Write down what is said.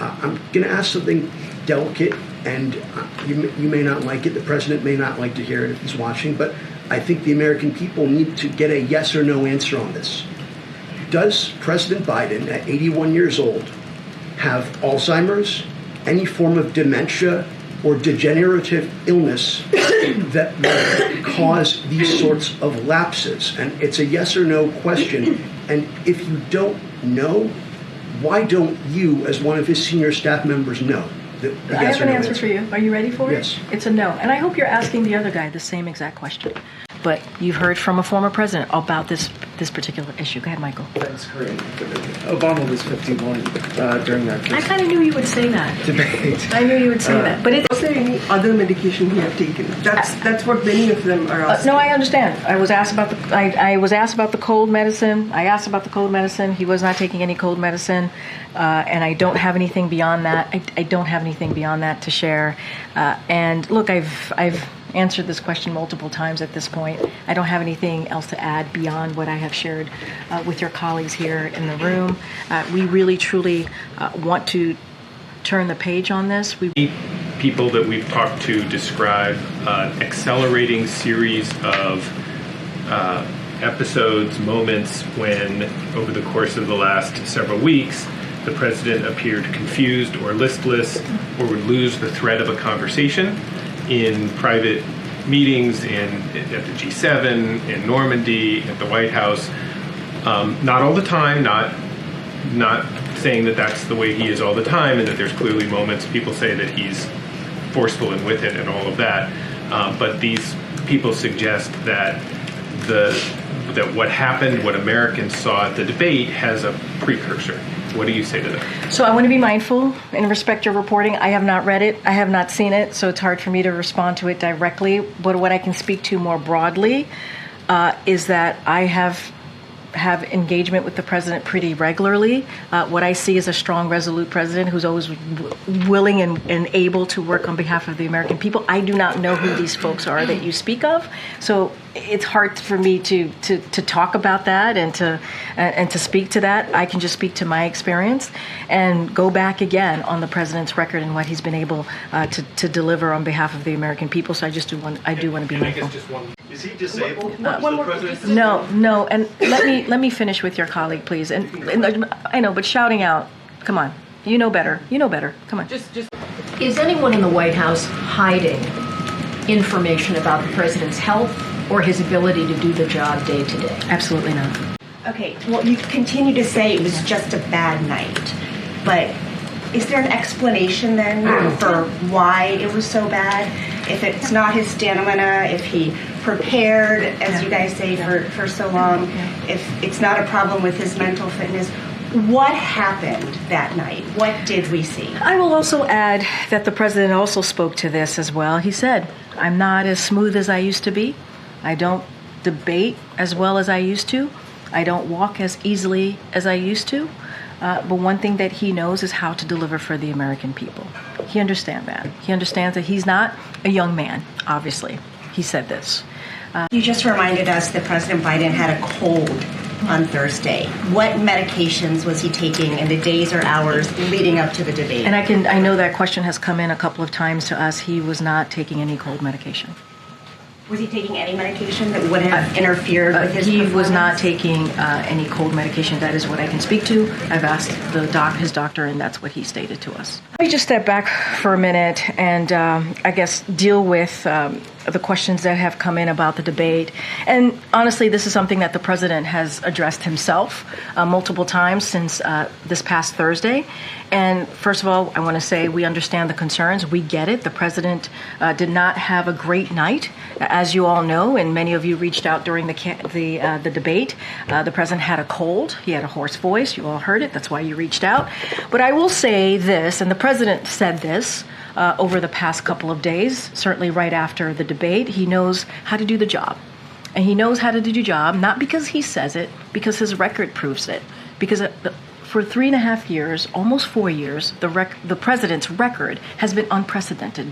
I'm going to ask something delicate, and you may not like it. The president may not like to hear it if he's watching, but I think the American people need to get a yes or no answer on this. Does President Biden, at 81 years old, have Alzheimer's, any form of dementia, or degenerative illness that will cause these sorts of lapses? And it's a yes or no question. And if you don't know, why don't you, as one of his senior staff members, know? I have an answer for you. Are you ready for it? Yes. It's a no. And I hope you're asking the other guy the same exact question. But you've heard from a former president about this particular issue. Go ahead, Michael. Thanks, Karine. Obama was 51 during that case. I kind of knew you would say that. Debate. I knew you would say that. But Was there any other medication he had taken? That's what many of them are asking. no, I understand. I was asked about the cold medicine. I asked about the cold medicine. He was not taking any cold medicine, and I don't have anything beyond that. I don't have anything beyond that to share. And look, I've answered this question multiple times at this point. I don't have anything else to add beyond what I have shared with your colleagues here in the room. We really, truly want to turn the page on this. People that we've talked to describe an accelerating series of episodes, moments when, over the course of the last several weeks, the president appeared confused or listless or would lose the thread of a conversation in private meetings at the G7, in Normandy, at the White House. Not all the time, not saying that that's the way he is all the time, and that there's clearly moments people say that he's forceful and with it and all of that. But these people suggest that that what happened, what Americans saw at the debate, has a precursor. What do you say to that? So I want to be mindful and respect your reporting. I have not read it. I have not seen it, so it's hard for me to respond to it directly. But what I can speak to more broadly is that I have engagement with the president pretty regularly. What I see is a strong, resolute president who's always willing and able to work on behalf of the American people. I do not know who these folks are that you speak of, so it's hard for me to talk about that and to speak to that. I can just speak to my experience and go back again on the president's record and what he's been able to deliver on behalf of the American people. So I do want to be mindful. Is he disabled? No, and let me finish with your colleague, please. And I know, but shouting out, come on, you know better. Come on. Is anyone in the White House hiding information about the president's health or his ability to do the job day to day? Absolutely not. Okay, well, you continue to say it was just a bad night, but is there an explanation then for why it was so bad? If it's not his stamina, if he prepared, as you guys say, for so long, if it's not a problem with his mental fitness, what happened that night? What did we see? I will also add that the president also spoke to this as well. He said, I'm not as smooth as I used to be. I don't debate as well as I used to. I don't walk as easily as I used to. But one thing that he knows is how to deliver for the American people. He understands that. He understands that he's not a young man, obviously. He said this. You just reminded us that President Biden had a cold on Thursday. What medications was he taking in the days or hours leading up to the debate? And I know that question has come in a couple of times to us. He was not taking any cold medication. Was he taking any medication that would have interfered with his performance? He was not taking any cold medication. That is what I can speak to. I've asked his doctor, and that's what he stated to us. Let me just step back for a minute and I guess deal with the questions that have come in about the debate. And honestly, this is something that the president has addressed himself multiple times since this past Thursday. And first of all, I want to say we understand the concerns. We get it. The president did not have a great night, as you all know, and many of you reached out during the debate. The president had a cold. He had a hoarse voice. You all heard it. That's why you reached out. But I will say this, and the president said this over the past couple of days, certainly right after the debate. He knows how to do the job. And he knows how to do the job, not because he says it, because his record proves it. Because for 3.5 years, almost 4 years, the president's record has been unprecedented.